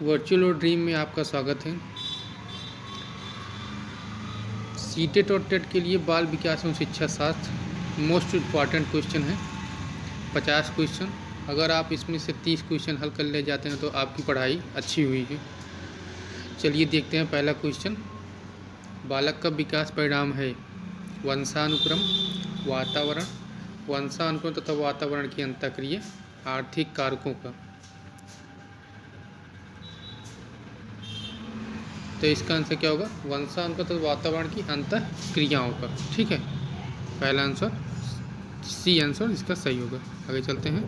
Virtual और dream में आपका स्वागत है। सीटेट और टेट के लिए बाल विकास एवं शिक्षा शास्त्र मोस्ट इम्पॉर्टेंट क्वेश्चन है। 50 क्वेश्चन, अगर आप इसमें से 30 क्वेश्चन हल कर ले जाते हैं तो आपकी पढ़ाई अच्छी हुई है। चलिए देखते हैं पहला क्वेश्चन। बालक का विकास परिणाम है वंशानुक्रम, वंशानुक्रम तथा वातावरण की अंतःक्रिया, आर्थिक कारकों का। तो इसका आंसर क्या होगा? वंशानुक्रम तथा वातावरण की अंतःक्रियाओं का। ठीक है, पहला आंसर सी आंसर इसका सही होगा। आगे चलते हैं।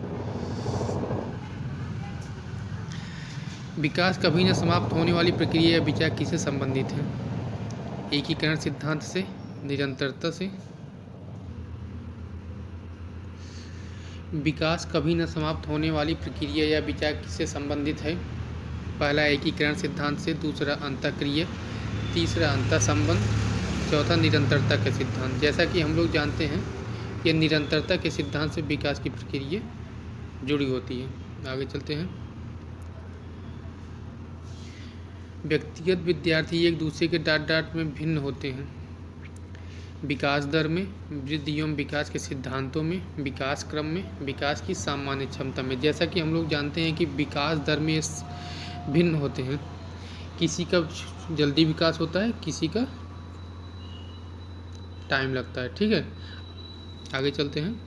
विकास कभी न समाप्त होने वाली प्रक्रिया या विचार किससे संबंधित है? एकीकरण सिद्धांत से, निरंतरता से। विकास कभी न समाप्त होने वाली प्रक्रिया या विचार किससे संबंधित है? पहला एकीकरण सिद्धांत से, दूसरा अंतःक्रिया, तीसरा अंतःसंबंध, चौथा निरंतरता के सिद्धांत। जैसा कि हम लोग जानते हैं कि निरंतरता के सिद्धांत से विकास की प्रक्रिया जुड़ी होती है। आगे चलते हैं। व्यक्तिगत विद्यार्थी एक दूसरे के डांट में भिन्न होते हैं। विकास दर में, वृद्धि एवं विकास के सिद्धांतों में, विकास क्रम में, विकास की सामान्य क्षमता में। जैसा कि हम लोग जानते हैं कि विकास दर में भिन्न होते हैं। किसी का जल्दी विकास होता है, किसी का टाइम लगता है। ठीक है, आगे चलते हैं।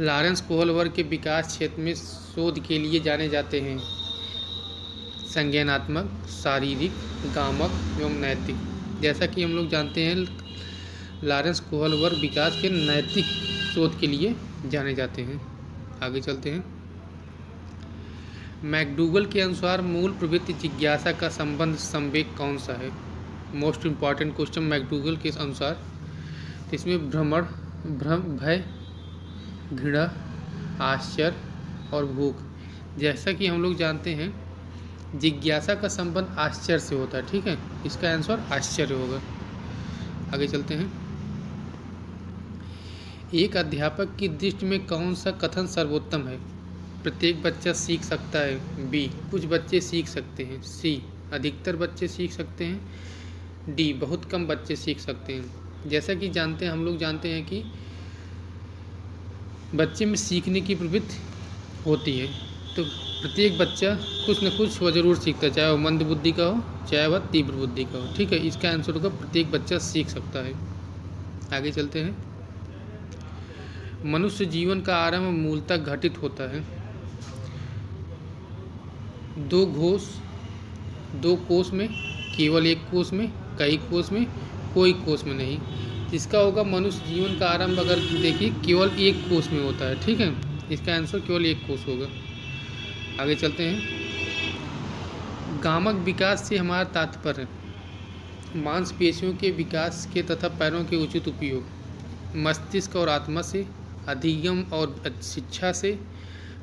लॉरेंस कोहलवर्ग के विकास क्षेत्र में शोध के लिए जाने जाते हैं संज्ञानात्मक, शारीरिक, गामक एवं नैतिक। जैसा कि हम लोग जानते हैं लॉरेंस कोहलवर्ग विकास के नैतिक शोध के लिए जाने जाते हैं। आगे चलते हैं। मैकडूगल के अनुसार मूल प्रवृत्ति जिज्ञासा का संबंध संवेग कौन सा है? मोस्ट इम्पॉर्टेंट क्वेश्चन मैकडूगल के अनुसार। इसमें भ्रम, भय, घृणा, आश्चर्य और भूख। जैसा कि हम लोग जानते हैं जिज्ञासा का संबंध आश्चर्य से होता है। ठीक है, इसका आंसर आश्चर्य होगा। आगे चलते हैं। एक अध्यापक की दृष्टि में कौन सा कथन सर्वोत्तम है? प्रत्येक बच्चा सीख सकता है। बी, कुछ बच्चे सीख सकते हैं। सी, अधिकतर बच्चे सीख सकते हैं। डी, बहुत कम बच्चे सीख सकते हैं। जैसा कि हम लोग जानते हैं कि बच्चे में सीखने की प्रवृत्ति होती है, तो प्रत्येक बच्चा कुछ न कुछ वह जरूर सीखता है, चाहे वह मंद बुद्धि का हो, चाहे वह तीव्र बुद्धि का हो। ठीक है, इसका आंसर होगा प्रत्येक बच्चा सीख सकता है। आगे चलते हैं। मनुष्य जीवन का आरंभ मूलतः घटित होता है दो कोष में, केवल एक कोष में, कई कोष में, कोई कोष में नहीं। इसका होगा मनुष्य जीवन का आरंभ अगर देखिए केवल एक कोष में होता है। ठीक है, इसका आंसर केवल एक कोष होगा। आगे चलते हैं। गामक विकास से हमारा तात्पर्य मांसपेशियों के विकास के तथा पैरों के उचित उपयोग, मस्तिष्क और आत्मा से, अधिगम और शिक्षा से,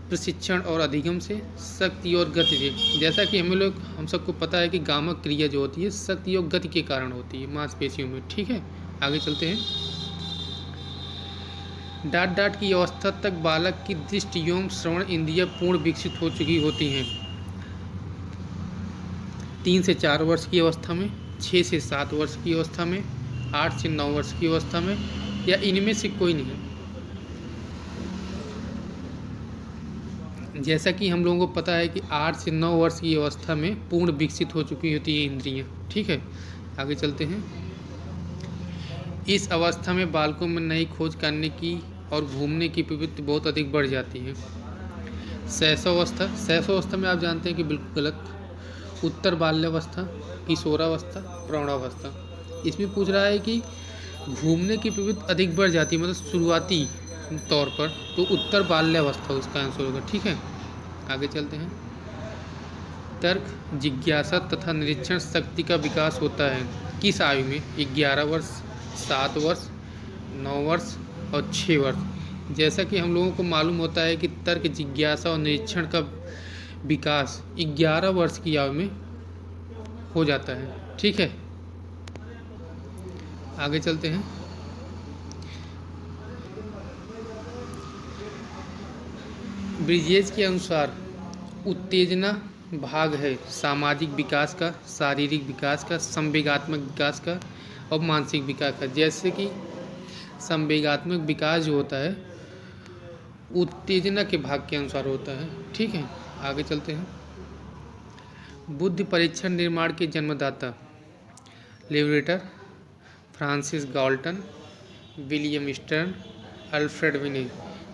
प्रशिक्षण और अधिगम से, शक्ति और गति से। जैसा कि हम सबको पता है कि गामक क्रिया जो होती है शक्ति और गति के कारण होती है मांसपेशियों में। ठीक है, आगे चलते हैं। डांट की अवस्था तक बालक की दृष्टि एवं श्रवण इंद्रियां पूर्ण विकसित हो चुकी होती हैं। 3 से 4 वर्ष की अवस्था में, 6 से 7 वर्ष की अवस्था में, 8 से 9 वर्ष की अवस्था में, या इनमें से कोई नहीं। जैसा कि हम लोगों को पता है कि 8 से 9 वर्ष की अवस्था में पूर्ण विकसित हो चुकी होती है इंद्रियां। ठीक है, आगे चलते हैं। इस अवस्था में बालकों में नई खोज करने की और घूमने की प्रवृत्ति बहुत अधिक बढ़ जाती है। शैशवावस्था में आप जानते हैं कि बिल्कुल गलत। उत्तर बाल्यावस्था, किशोरावस्था, प्रौढ़ावस्था। इसमें पूछ रहा है कि घूमने की प्रवृत्ति अधिक बढ़ जाती है, मतलब शुरुआती तौर पर, तो उत्तर बाल्यावस्था उसका आंसर होगा। ठीक है, आगे चलते हैं। तर्क, जिज्ञासा तथा निरीक्षण शक्ति का विकास होता है किस आयु में? 11 वर्ष, 7 वर्ष, 9 वर्ष और 6 वर्ष। जैसा कि हम लोगों को मालूम होता है कि तर्क, जिज्ञासा और निरीक्षण का विकास 11 वर्ष की आयु में हो जाता है। ठीक है, आगे चलते हैं। ब्रिजेज के अनुसार उत्तेजना भाग है सामाजिक विकास का, शारीरिक विकास का, संवेगात्मक विकास का और मानसिक विकास का। जैसे कि संवेगात्मक विकास जो होता है उत्तेजना के भाग के अनुसार होता है। ठीक है, आगे चलते हैं। बुद्धि परीक्षण निर्माण के जन्मदाता लिबरेटर, Francis Galton, William Stern, Alfred विने।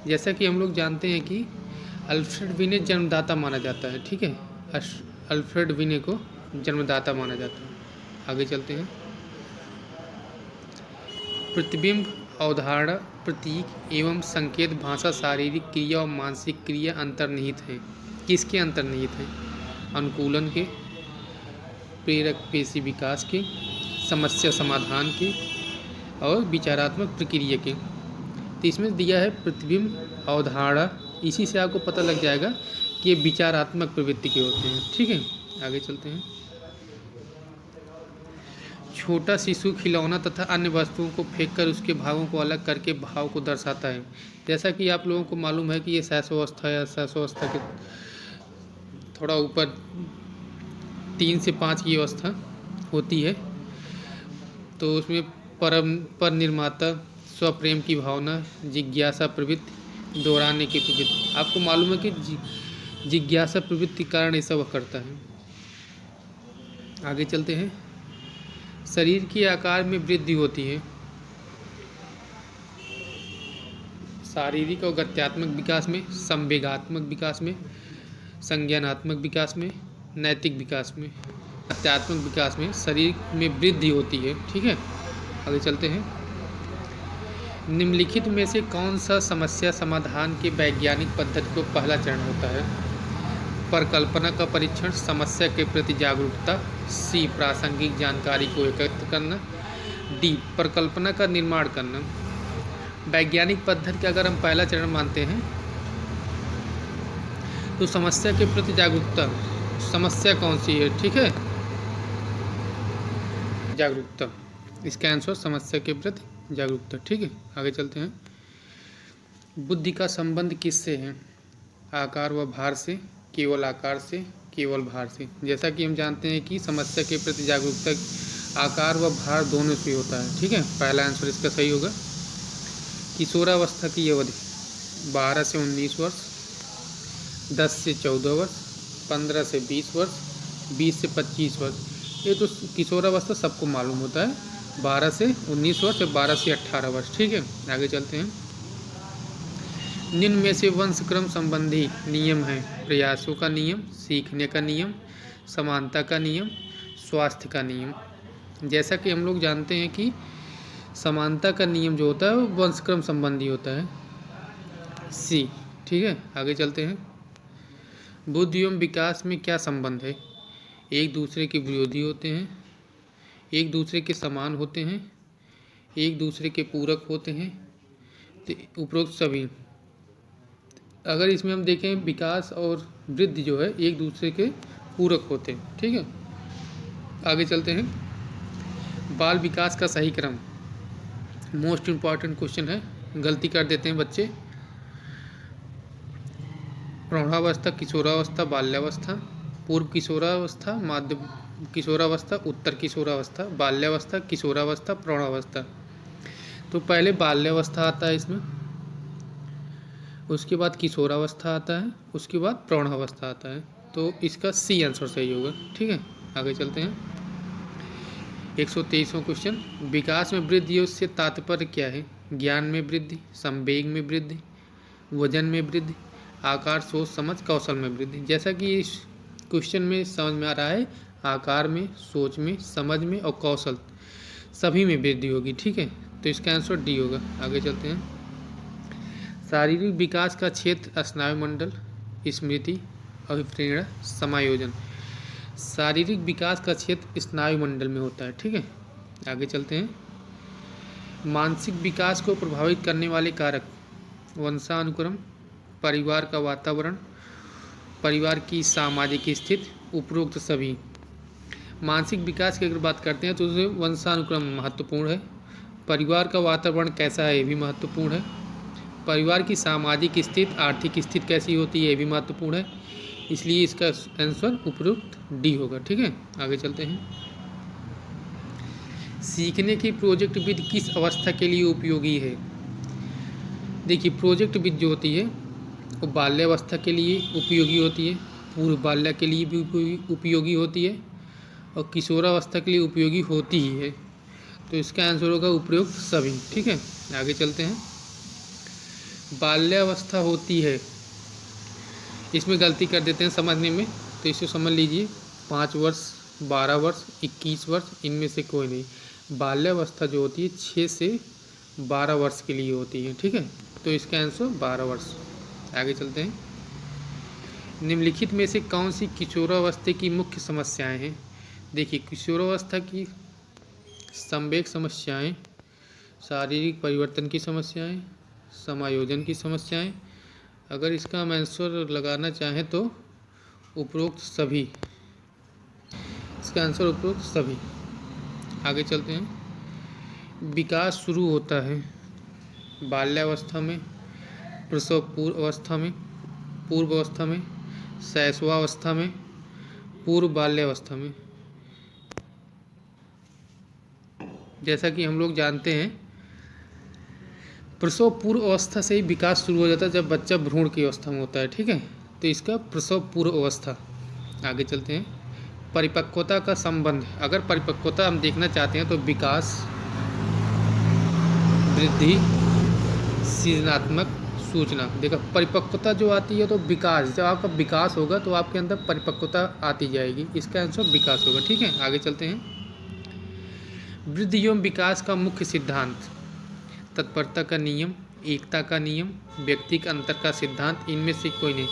जैसा कि हम लोग जानते हैं कि अल्फ्रेड विने जन्मदाता माना जाता है। ठीक है, अल्फ्रेड विने को जन्मदाता माना जाता है। आगे चलते हैं। प्रतिबिंब, अवधारणा, प्रतीक एवं संकेत भाषा, शारीरिक क्रिया और मानसिक क्रिया अंतर्निहित है। किसके अंतर्निहित है? अनुकूलन के, प्रेरक पेशी विकास के, समस्या समाधान के और विचारात्मक प्रक्रिया के। तो इसमें दिया है प्रतिबिंब, अवधारणा। इसी से आपको पता लग जाएगा कि ये विचारात्मक प्रवृत्ति के होते हैं। ठीक है, आगे चलते हैं। छोटा शिशु खिलौना तथा अन्य वस्तुओं को फेंककर उसके भागों को अलग करके भाव को दर्शाता है। जैसा कि आप लोगों को मालूम है कि ये शैशवावस्था या शैशवावस्था के थोड़ा ऊपर 3 से 5 की अवस्था होती है। तो उसमें पर निर्माता, स्वप्रेम की भावना, जिज्ञासा प्रवृत्ति, दोहराने की प्रवृत्ति। आपको मालूम है कि जिज्ञासा प्रवृत्ति के कारण ऐसा वह करता है। आगे चलते हैं। शरीर के आकार में वृद्धि होती है। शारीरिक और गत्यात्मक विकास में, संवेगात्मक विकास में, संज्ञानात्मक विकास में, नैतिक विकास में, गत्यात्मक विकास में शरीर में वृद्धि होती है। ठीक है, आगे चलते हैं। निम्नलिखित में से कौन सा समस्या समाधान के वैज्ञानिक पद्धति को पहला चरण होता है? परिकल्पना का परीक्षण, समस्या के प्रति जागरूकता, सी प्रासंगिक जानकारी को एकत्र करना, डी परिकल्पना का निर्माण करना। वैज्ञानिक पद्धति का अगर हम पहला चरण मानते हैं तो समस्या के प्रति जागरूकता। समस्या कौन सी है? ठीक है, जागरूकता। इसका आंसर समस्या के प्रति जागरूकता। ठीक है, आगे चलते हैं। बुद्धि का संबंध किससे है? आकार व भार से, केवल आकार से, केवल भार से। जैसा कि हम जानते हैं कि समस्या के प्रति जागरूकता आकार व भार दोनों से होता है। ठीक है, पहला आंसर इसका सही होगा। किशोरावस्था की अवधि 12 से 19 वर्ष, 10 से 14 वर्ष, 15 से 20 वर्ष, 20 से 25 वर्ष। ये तो किशोरावस्था सबको मालूम होता है, 12 से 19 वर्ष और 12 से 18 वर्ष। ठीक है, आगे चलते हैं। निम्न में से वंशक्रम संबंधी नियम हैं: प्रयासों का नियम, सीखने का नियम, समानता का नियम, स्वास्थ्य का नियम। जैसा कि हम लोग जानते हैं कि समानता का नियम जो होता है वो वंशक्रम संबंधी होता है, सी। ठीक है, आगे चलते हैं। बुद्धि एवं विकास में क्या संबंध है? एक दूसरे के विरोधी होते हैं, एक दूसरे के समान होते हैं, एक दूसरे के पूरक होते हैं। तो उपरोक्त सभी, अगर इसमें हम देखें विकास और वृद्धि जो है एक दूसरे के पूरक होते हैं। ठीक है, आगे चलते हैं। बाल विकास का सही क्रम, मोस्ट इम्पॉर्टेंट क्वेश्चन है, गलती कर देते हैं बच्चे। प्रौढ़ावस्था, किशोरावस्था, बाल्यावस्था, पूर्व किशोरावस्था, मध्य किशोरावस्था, उत्तर किशोरावस्था, बाल्यावस्था, किशोरावस्था, प्रौढ़ावस्था। तो पहले बाल्यावस्था आता है इसमें, उसके बाद किशोरावस्था आता है, उसके बाद प्रौढ़ावस्था आता है। तो इसका सी आंसर सही होगा। ठीक है, आगे चलते हैं। 123वां क्वेश्चन, विकास में वृद्धि से तात्पर्य क्या है? ज्ञान में वृद्धि, संवेग में वृद्धि, वजन में वृद्धि, आकार, सोच समझ, कौशल में वृद्धि। जैसा कि इस क्वेश्चन में समझ में आ रहा है, आकार में, सोच में, समझ में और कौशल सभी में वृद्धि होगी। ठीक है, तो इसका आंसर डी होगा। आगे चलते हैं। शारीरिक विकास का क्षेत्र स्नायुमंडल, स्मृति, अभिप्रेरणा, समायोजन। शारीरिक विकास का क्षेत्र स्नायुमंडल में होता है। ठीक है, आगे चलते हैं। मानसिक विकास को प्रभावित करने वाले कारक, वंशानुक्रम, परिवार का वातावरण, परिवार की सामाजिक स्थिति, उपरोक्त सभी। मानसिक विकास की अगर बात करते हैं तो उसमें वंशानुक्रम महत्वपूर्ण है, परिवार का वातावरण कैसा है ये भी महत्वपूर्ण है, परिवार की सामाजिक स्थिति, आर्थिक स्थिति कैसी होती है ये भी महत्वपूर्ण है, इसलिए इसका आंसर उपयुक्त डी होगा। ठीक है, आगे चलते हैं। सीखने की प्रोजेक्ट विधि किस अवस्था के लिए उपयोगी है? देखिए, प्रोजेक्ट विधि जो होती है वो बाल्यावस्था के लिए उपयोगी होती है, पूर्व बाल्य के लिए भी उपयोगी होती है और किशोरावस्था के लिए उपयोगी होती ही है। तो इसका आंसर होगा उपयुक्त सभी। ठीक है, आगे चलते हैं। बाल्यावस्था होती है, इसमें गलती कर देते हैं समझने में, तो इसे समझ लीजिए 5 वर्ष, 12 वर्ष, 21 वर्ष, इनमें से कोई नहीं। बाल्यावस्था जो होती है 6 से 12 वर्ष के लिए होती है। ठीक है, तो इसका आंसर 12 वर्ष। आगे चलते हैं। निम्नलिखित में से कौन सी किशोरावस्था की मुख्य समस्याएं हैं? देखिए, किशोरावस्था की संवेग समस्याएं, शारीरिक परिवर्तन की समस्याएं, समायोजन की समस्याएं। अगर इसका हम आंसर लगाना चाहें तो उपरोक्त सभी, इसका आंसर उपरोक्त सभी। आगे चलते हैं। विकास शुरू होता है बाल्यावस्था में, प्रसव पूर्व अवस्था में, पूर्व अवस्था में, शैशवावस्था में, पूर्व बाल्यावस्था में। जैसा कि हम लोग जानते हैं, प्रसव पूर्व अवस्था से ही विकास शुरू हो जाता है जब बच्चा भ्रूण की अवस्था में होता है। ठीक है, तो इसका प्रसव पूर्व अवस्था। आगे चलते हैं। परिपक्वता का संबंध, अगर परिपक्वता हम देखना चाहते हैं तो विकास, वृद्धि, सृजनात्मक सूचना। देखो, परिपक्वता जो आती है तो विकास, जब आपका विकास होगा तो आपके अंदर परिपक्वता आती जाएगी। इसका आंसर विकास होगा। ठीक है, आगे चलते हैं। वृद्धि एवं विकास का मुख्य सिद्धांत, तत्परता का नियम, एकता का नियम, व्यक्ति का अंतर का सिद्धांत, इनमें से कोई नहीं।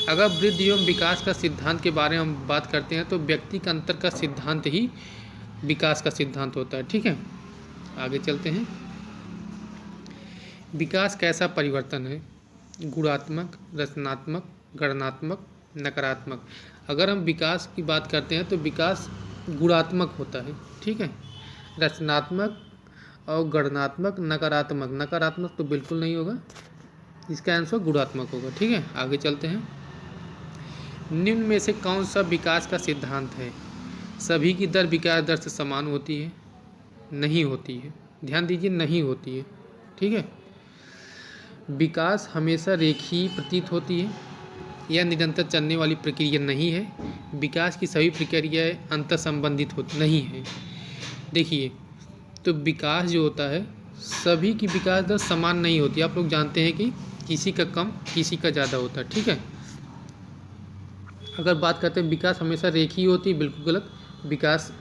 अगर वृद्धि एवं विकास का सिद्धांत के बारे में हम बात करते हैं तो व्यक्ति का अंतर का सिद्धांत ही विकास का सिद्धांत होता है। ठीक है, आगे चलते हैं। विकास कैसा परिवर्तन है? गुणात्मक, रचनात्मक, गणनात्मक, नकारात्मक। अगर हम विकास की बात करते हैं तो विकास गुणात्मक होता है। ठीक है, रचनात्मक और गणनात्मक, नकारात्मक, नकारात्मक तो बिल्कुल नहीं होगा। इसका आंसर गुणात्मक होगा। ठीक है, आगे चलते हैं। निम्न में से कौन सा विकास का सिद्धांत है? सभी की दर विकास दर से समान होती है? नहीं होती है। ध्यान दीजिए, नहीं होती है। ठीक है, विकास हमेशा रेखीय प्रतीत होती है, यह निरंतर चलने वाली प्रक्रिया नहीं है। विकास की सभी प्रक्रियाएं अंतर संबंधित होती नहीं है। देखिए, तो विकास जो होता है, सभी की विकास दर समान नहीं होती। आप लोग जानते हैं कि किसी का कम, किसी का ज़्यादा होता है। ठीक है, अगर बात करते हैं विकास हमेशा रेखीय होती है, बिल्कुल गलत। विकास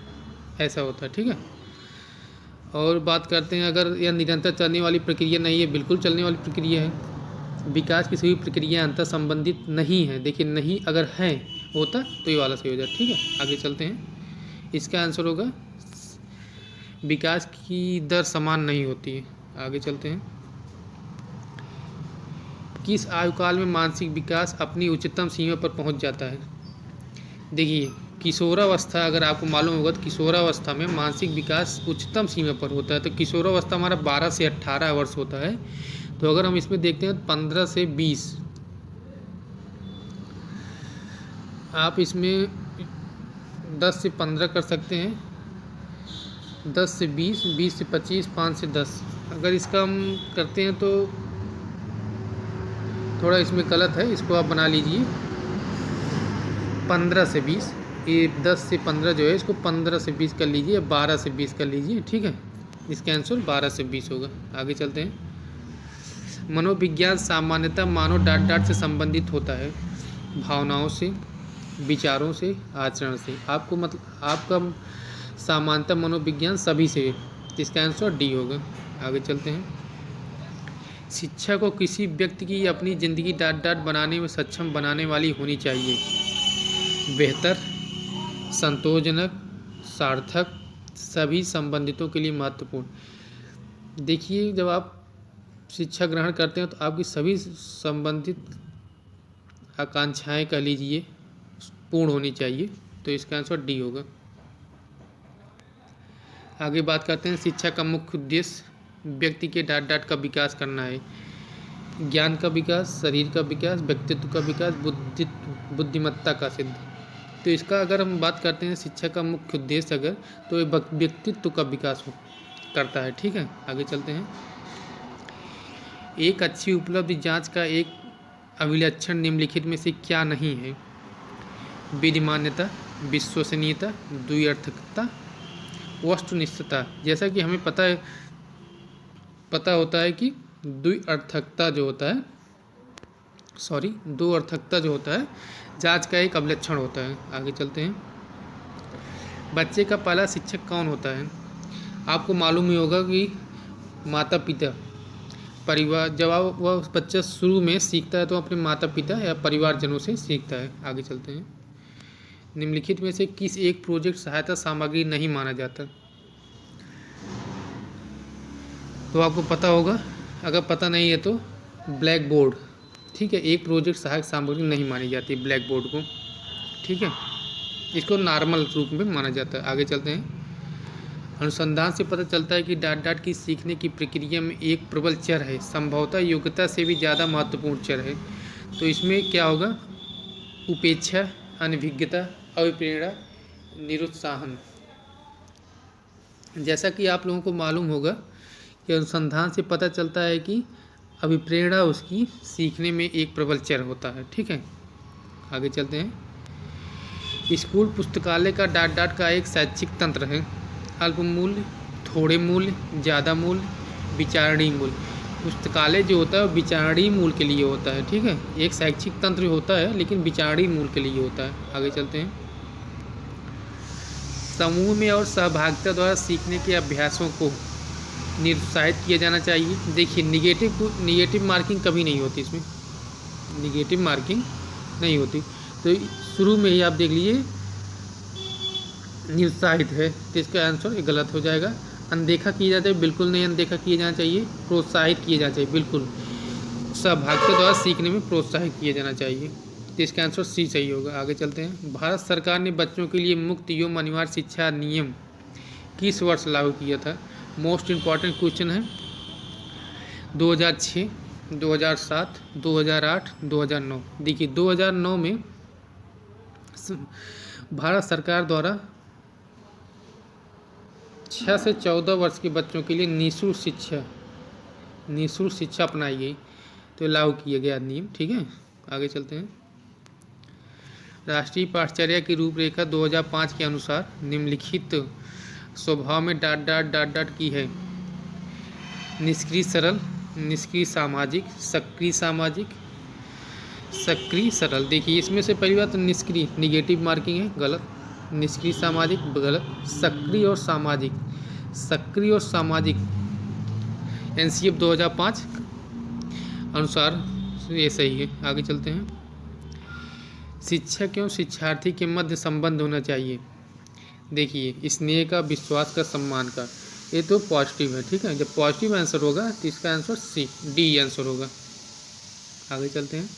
ऐसा होता है। ठीक है, और बात करते हैं अगर यह निरंतर चलने वाली प्रक्रिया नहीं है, बिल्कुल चलने वाली प्रक्रिया है। विकास की सभी प्रक्रियाएं अंतर संबंधित नहीं है। देखिए, नहीं अगर है होता तो ये वाला सही हो जाए। ठीक है, आगे चलते हैं। इसका आंसर होगा विकास की दर समान नहीं होती है। आगे चलते हैं। किस आयु काल में मानसिक विकास अपनी उच्चतम सीमा पर पहुंच जाता है? देखिए, किशोरावस्था, अगर आपको मालूम होगा तो किशोरावस्था में मानसिक विकास उच्चतम सीमा पर होता है। तो किशोरावस्था हमारा 12 से 18 वर्ष होता है। तो अगर हम इसमें देखते हैं 15 से 20, आप इसमें 10 से 15 कर सकते हैं, 10 से 20, 20 से 25, 5 से 10। अगर इसका हम करते हैं तो थोड़ा इसमें गलत है, इसको आप बना लीजिए 15 से 20। ये 10 से 15 जो है, इसको 15 से 20 कर लीजिए, 12 से 20 कर लीजिए। ठीक है, इसका आंसर 12 से 20 होगा। आगे चलते हैं। मनोविज्ञान सामान्यतः मानव डाट से संबंधित होता है, भावनाओं से, विचारों से, आचरण से। आपका सामान्यतः मनोविज्ञान सभी से, इसका आंसर डी होगा। आगे चलते हैं। शिक्षा को किसी व्यक्ति की अपनी ज़िंदगी डाट बनाने में सक्षम बनाने वाली होनी चाहिए। बेहतर, संतोषजनक, सार्थक, सभी संबंधितों के लिए महत्वपूर्ण। देखिए, जब आप शिक्षा ग्रहण करते हैं तो आपकी सभी संबंधित आकांक्षाएं कह लीजिए पूर्ण होनी चाहिए। तो इसका आंसर डी होगा। आगे बात करते हैं। शिक्षा का मुख्य उद्देश्य व्यक्ति के डाट का विकास करना है। ज्ञान का विकास, शरीर का विकास, व्यक्तित्व का विकास, बुद्धिमत्ता का सिद्ध। तो इसका अगर हम बात करते हैं शिक्षा का मुख्य उद्देश्य अगर, तो ये व्यक्तित्व का विकास करता है। ठीक है, आगे चलते हैं। एक अच्छी उपलब्धि जांच का एक अभिलक्षण निम्नलिखित में से क्या नहीं है? विधिमान्यता, विश्वसनीयता, द्व्यर्थकता, वस्तुनिष्ठता। जैसा कि हमें पता होता है कि द्व्यर्थकता जो होता है जांच का एक अभिलक्षण होता है। आगे चलते हैं। बच्चे का पहला शिक्षक कौन होता है? आपको मालूम ही होगा कि माता पिता, परिवार। जब वह बच्चा शुरू में सीखता है तो अपने माता पिता या परिवारजनों से सीखता है। आगे चलते हैं। निम्नलिखित में से किस एक प्रोजेक्ट सहायता सामग्री नहीं माना जाता? तो आपको पता होगा, अगर पता नहीं है तो ब्लैक बोर्ड। ठीक है, एक प्रोजेक्ट सहायक सामग्री नहीं मानी जाती ब्लैक बोर्ड को। ठीक है, इसको नॉर्मल रूप में माना जाता है। आगे चलते हैं। अनुसंधान से पता चलता है कि डाट की सीखने की प्रक्रिया में एक प्रबल चर है, संभवतः योग्यता से भी ज़्यादा महत्वपूर्ण चर है। तो इसमें क्या होगा? उपेक्षा, अनभिज्ञता, अभिप्रेरणा, निरुत्साहन। जैसा कि आप लोगों को मालूम होगा कि अनुसंधान से पता चलता है कि अभिप्रेरणा उसकी सीखने में एक प्रबल चर होता है। ठीक है, आगे चलते हैं। स्कूल पुस्तकालय का डाट का एक शैक्षिक तंत्र है। अल्प मूल्य, थोड़े मूल्य, ज़्यादा मूल्य, विचारणीय मूल्य। पुस्तकालय जो होता है वो विचारणीय मूल्य के लिए होता है। ठीक है, एक शैक्षिक तंत्र होता है लेकिन विचारणीय मूल्य के लिए होता है। आगे चलते हैं। समूह में और सहभागिता द्वारा सीखने के अभ्यासों को निरुत्साहित किया जाना चाहिए। देखिए, निगेटिव मार्किंग कभी नहीं होती, इसमें निगेटिव मार्किंग नहीं होती। तो शुरू में ही आप देख लीजिए निरुत्साहित है, तो इसका आंसर गलत हो जाएगा। अनदेखा किया जाता है, बिल्कुल नहीं अनदेखा किया जाना चाहिए। प्रोत्साहित किया जाना चाहिए, बिल्कुल सहभागिता द्वारा सीखने में प्रोत्साहित किया जाना चाहिए। तो इसका आंसर सी सही होगा। आगे चलते हैं। भारत सरकार ने बच्चों के लिए मुफ्त एवं अनिवार्य शिक्षा अधिनियम किस वर्ष लागू किया था? मोस्ट इम्पॉर्टेंट क्वेश्चन है। 2006, 2007, 2008, 2009। देखिए, 2009 में भारत सरकार द्वारा 6 से 14 वर्ष के बच्चों के लिए निःशुल्क शिक्षा अपनाई गई, तो लागू किया गया नियम। ठीक है, आगे चलते हैं। राष्ट्रीय पाठ्यचर्या की रूपरेखा 2005 के अनुसार निम्नलिखित स्वभाव में डाट की है। निष्क्रिय सरल, निष्क्रिय सामाजिक, सक्रिय सामाजिक, सक्रिय सरल। देखिए, इसमें से पहली बात तो निष्क्रिय, निगेटिव मार्किंग है, गलत। निष्क्रिय सामाजिक, गलत। सक्रिय और सामाजिक, NCF 2005 अनुसार ये सही है। आगे चलते हैं। शिक्षक एवं शिक्षार्थी के मध्य संबंध होना चाहिए। देखिए, स्नेह का, विश्वास का, सम्मान का, ये तो पॉजिटिव है। ठीक है, जब पॉजिटिव आंसर होगा तो इसका आंसर डी आंसर होगा। आगे चलते हैं।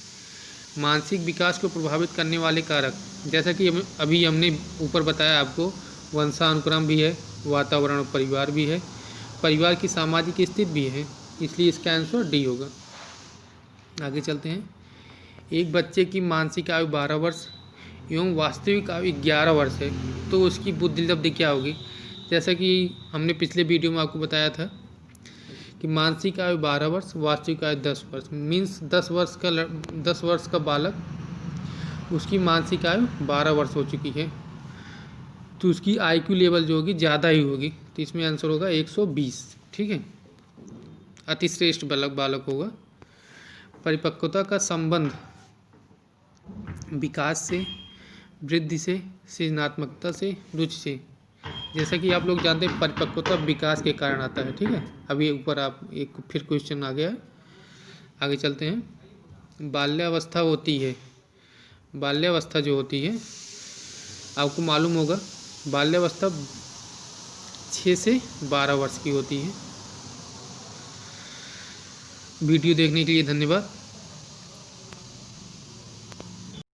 मानसिक विकास को प्रभावित करने वाले कारक, जैसा कि अभी हमने ऊपर बताया आपको, वंशानुक्रम भी है, वातावरण और परिवार भी है, परिवार की सामाजिक स्थिति भी है, इसलिए इसका आंसर डी होगा। आगे चलते हैं। एक बच्चे की मानसिक आयु 12 वर्ष एवं वास्तविक आयु 11 वर्ष है, तो उसकी बुद्धि लब्धि क्या होगी? जैसा कि हमने पिछले वीडियो में आपको बताया था कि मानसिक आयु 12 वर्ष, वास्तविक आयु 10 वर्ष, मीन्स 10 वर्ष का बालक, उसकी मानसिक आयु 12 वर्ष हो चुकी है, तो उसकी IQ लेवल जो होगी ज़्यादा ही होगी, तो इसमें आंसर होगा 120। ठीक है, अतिश्रेष्ठ बालक होगा। परिपक्वता का संबंध विकास से, वृद्धि से, सृजनात्मकता से, रुचि से। जैसा कि आप लोग जानते हैं, परिपक्वता विकास के कारण आता है। ठीक है, अभी ऊपर आप एक फिर क्वेश्चन आ गया है। आगे चलते हैं। बाल्यावस्था जो होती है आपको मालूम होगा, बाल्यावस्था 6 से 12 वर्ष की होती है। वीडियो देखने के लिए धन्यवाद।